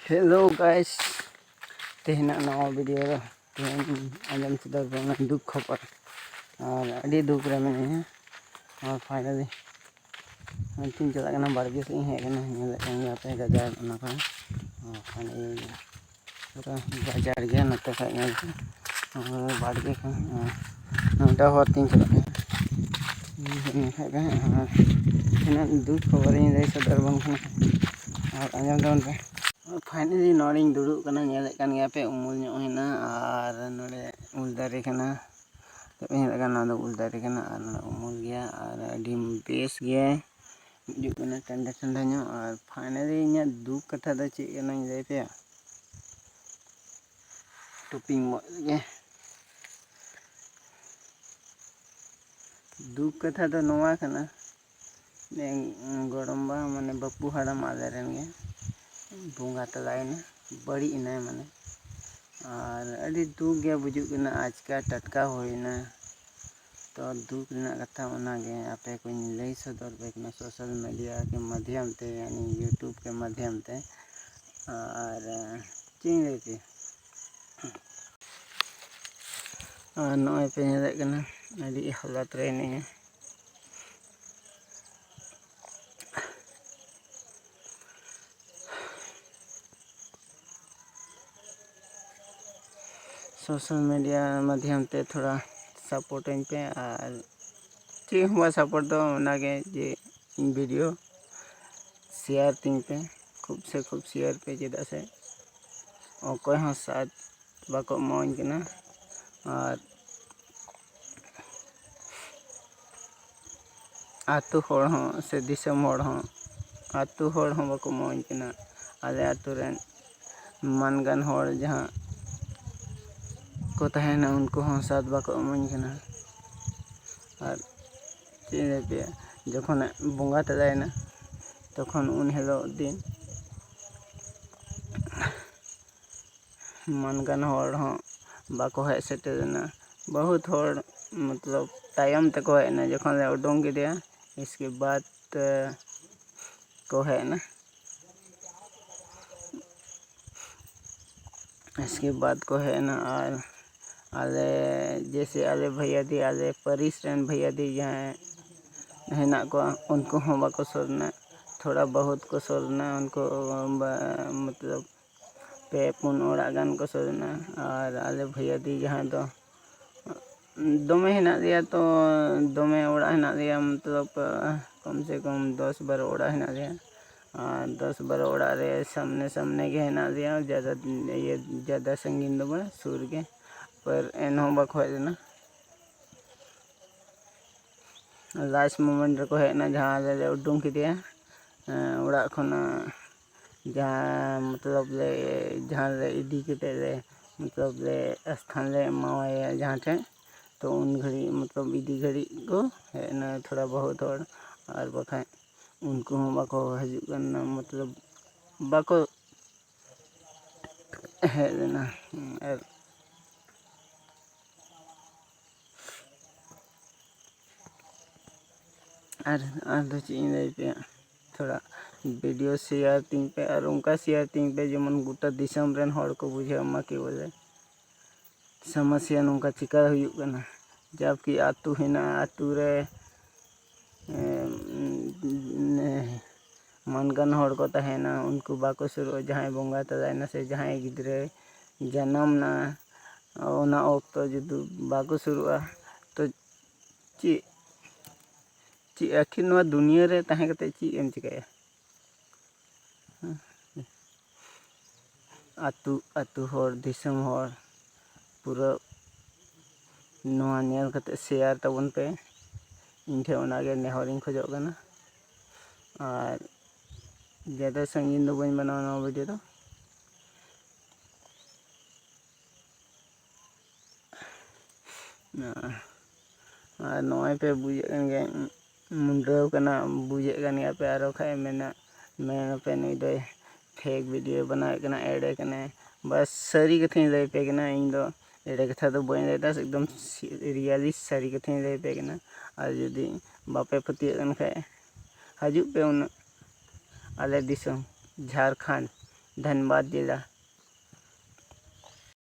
Hello guys, तेहना नवा video रे तेहन आंजम सदर बना दुख खबर और अड़ी दुख रे मिनी और फाइनली तीन चला कना बारगे से हेज कना नेले कन पे गजार ना का और फाइनली पूरा गजार गया नते का नेल और बारगे का नोटा होर तीन चला तेना दुख खबर इन रे सदर बन और आंजम दन पे फाइनली नोड़ी दुड़ूब कना नेले कन गया पे उमुल ᱧᱚᱜ हेना और नोड़े उल दारे कना तो हेले कना दो उल दारे कना और नोड़े उमुल गया और अडी बेस गया हिजू कना ठंडा ठंडा ᱧᱚᱜ और फाइनली इᱧ दुख कथा दो चेक कना लay पे टॉपिंग मो गे दुख कथा दो नोवा कना गड़म्बा माने बापू हाड़ाम आले रेन गे बोंगा तलायना बड़ी इना माने और अड़ी दुख गया बुजुगना आजका टटका होइना तो दुख रिना कथा ओनागे आपे को लय सदर बेकना सोशल मीडिया के माध्यम ते यानी यूट्यूब के माध्यम ते और चीन लेते और नॉय पे हेले कना अड़ी हालत रे ने सोशल मीडिया माध्यम ते थोड़ा सपोर्ट पे और ची हुआ सपोर्ट दो नागे जे वीडियो शेयर तीन पे खूब से खूब शेयर पे चेदा से अकोय हाँ साथ बाको मौन कना और आतु होड़ हों से दिसम होड़ हों आतु होड़ हों बाको मौन कना आले आतु रेन मनगन होड़ जहाँ को तहना उनको हों साथ बाको मौन कना और चीन पे जखन बोंगा तलायना तखन उन हेलो दिन मनगन होड़ हों बाको हेज सेटेरना बहुत होड़ मतलब तायम तक हेना जखन ले उडोंग गिदिया इसके बाद को हेना इसके बाद को हेना और आले जैसे आले भैया दी आले परिस रेन भैया दी जहाँ हेना को उनको हों बाको सोरना थोड़ा बहुत को सोरना उनको मतलब पे पुन ओड़ा गान को सोरना और आले भैया दी जहाँ तो दोमे हेना दिया तो दोमे ओड़ा हेना दिया मतलब कम से कम 10-12 ओड़ा हेना दिया 10-12 ओड़ा रे सामने सामने के हेना दिया ज़्यादा ये ज़्यादा संगीन दो बा सूर के पर एनहों बाको हेना लास्ट मोमेंट को हेना जहाँ ले उडुंग किदिया ओड़ा खना जहाँ मतलब ले जहाँ ले इदी किते ले मतलब ले स्थान ले मावाया जहाँ थे तो उन घड़ी मतलब इदी घड़ी को हेना थोड़ा बहुत और बखाय उनको हम बाको हजू करना मतलब बाको है ना और तो चीन पे थोड़ा वीडियो शेयर तीन पे और उनका शेयर तीन पे जमन गोटा दिसम रेन होड़ को बुझे मा कि बोले समस्या नोंका चिका हुयुग कना जबकि आतु हेना आतु रे मनगन होड़ को तहेना उनको बाको सुरो जहाँ बोंगा तलायना से जहाँ गिद्रे जन्म ना ओना ओक्तो जुदु बाको सुरुआ तो ची आखिर नवा दुनिया रे तहे कते ची एम चिकाया आतु होड़ दिसम होड़ पूरा नवा नेल कते शेयर तबन पे इनठे ओनागे नेहरिंग खोजो कना और ज़्यादा संगीन दो बन बनाओ नवा वीडियो तो और नॉय पे बुझे गए मुंडो कना बुझे गया पे आरो खाए मेना पे नुई दो फेक वीडियो बनाए कना एडे कने बस सारी कथा लय पे कना इन दो एडे कथा तो बन लेता एकदम रियली सारी कथा लय पे कना और जुदी बापे पतिया कन खाए हजू पे उन आले दिसम झारखंड धनबाद जिला।